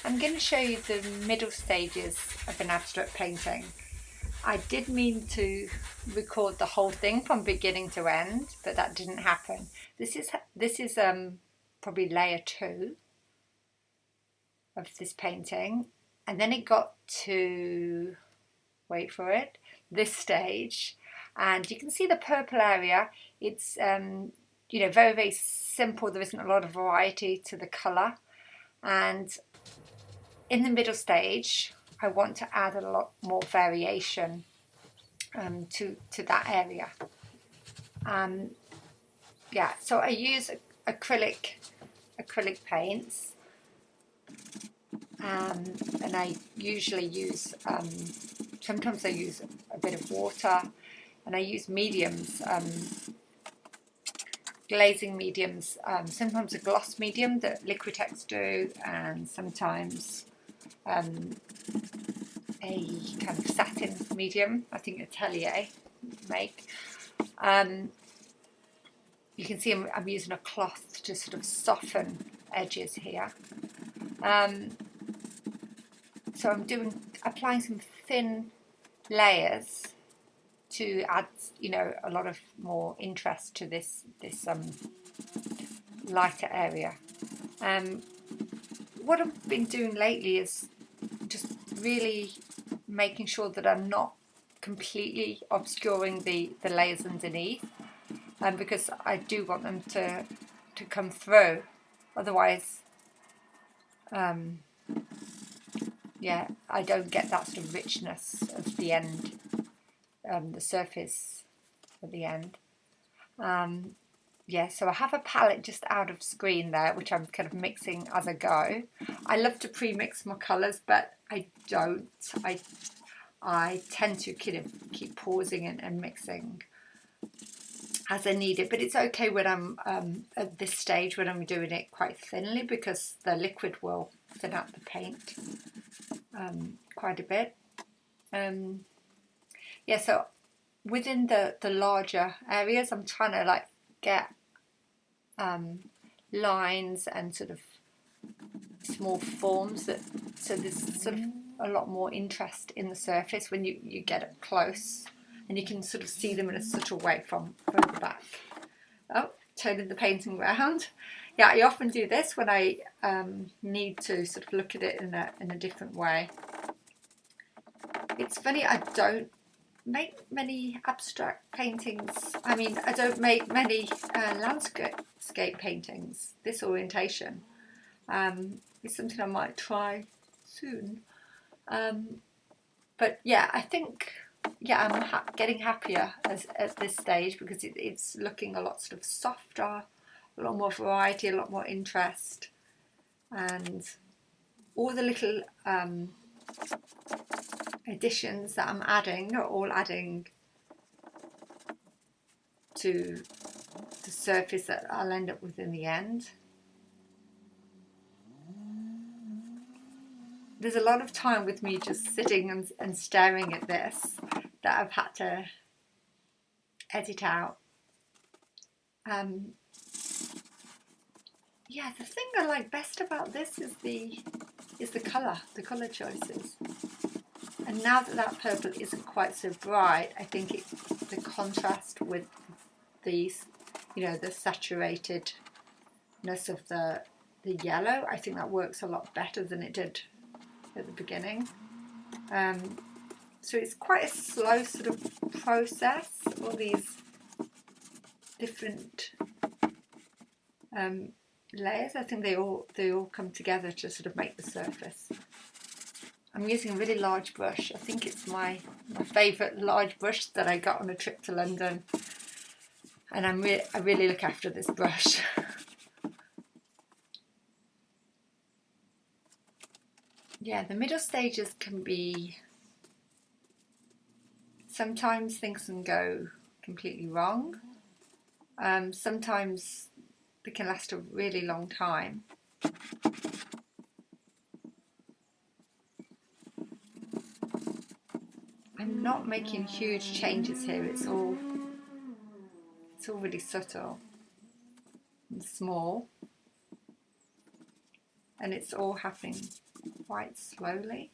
I'm going to show you the middle stages of an abstract painting. I did mean to record the whole thing from beginning to end, but that didn't happen. This is probably layer 2 of this painting, and then it got to, wait for it, this stage, and you can see the purple area. It's very, very simple. There isn't a lot of variety to the colour, and in the middle stage I want to add a lot more variation to that area. So I use acrylic paints, and I usually use sometimes I use a bit of water, and I use mediums, glazing mediums, sometimes a gloss medium that Liquitex do, and sometimes a kind of satin medium, I think Atelier make. You can see I'm using a cloth to sort of soften edges here. So I'm applying some thin layers to add, a lot of more interest to this lighter area. What I've been doing lately is just really making sure that I'm not completely obscuring the layers underneath, because I do want them to come through. Otherwise, I don't get that sort of richness of the end, the surface at the end. So I have a palette just out of screen there, which I'm kind of mixing as I go. I love to pre-mix my colours, but I don't. I tend to kind of keep pausing and mixing as I need it. But it's okay when I'm at this stage, when I'm doing it quite thinly, because the liquid will thin out the paint quite a bit. So within the larger areas, I'm trying to get lines and sort of small forms so there's sort of a lot more interest in the surface when you get up close, and you can sort of see them in a subtle way from the back. Oh, turning the painting around. Yeah, I often do this when I need to sort of look at it in a different way. It's funny, I don't make many abstract paintings. I mean, I don't make many landscape paintings, this orientation. It's something I might try soon. But yeah, I think I'm getting happier at this stage, because it's looking a lot sort of softer, a lot more variety, a lot more interest, and all the little additions that I'm adding are all adding to the surface that I'll end up with in the end. There's a lot of time with me just sitting and staring at this that I've had to edit out. The thing I like best about this is the colour choices. And now that purple isn't quite so bright, I think the contrast with these, the saturatedness of the yellow, I think that works a lot better than it did at the beginning. So it's quite a slow sort of process, all these different layers. I think they all come together to sort of make the surface. I'm using a really large brush. I think it's my favourite large brush that I got on a trip to London, and I really look after this brush. The middle stages can be, sometimes things can go completely wrong. Sometimes they can last a really long time. I'm not making huge changes here. It's all really subtle and small. and it's all happening quite slowly.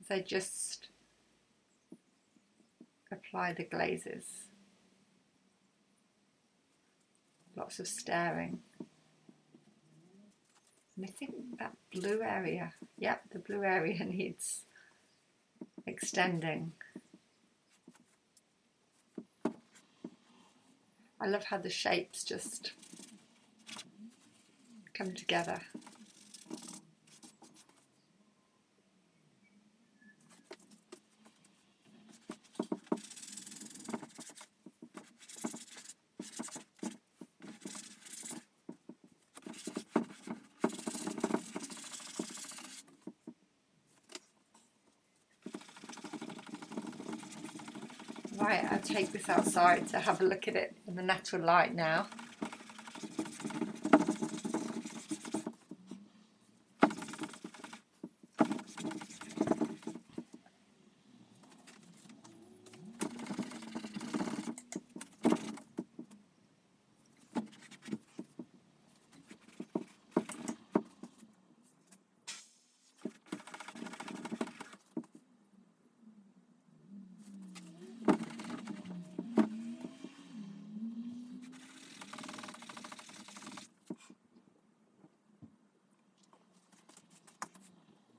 They just apply the glazes. Lots of staring. And I think that blue area, yep, the blue area needs extending. I love how the shapes just come together. Right, I'll take this outside to have a look at it in the natural light now.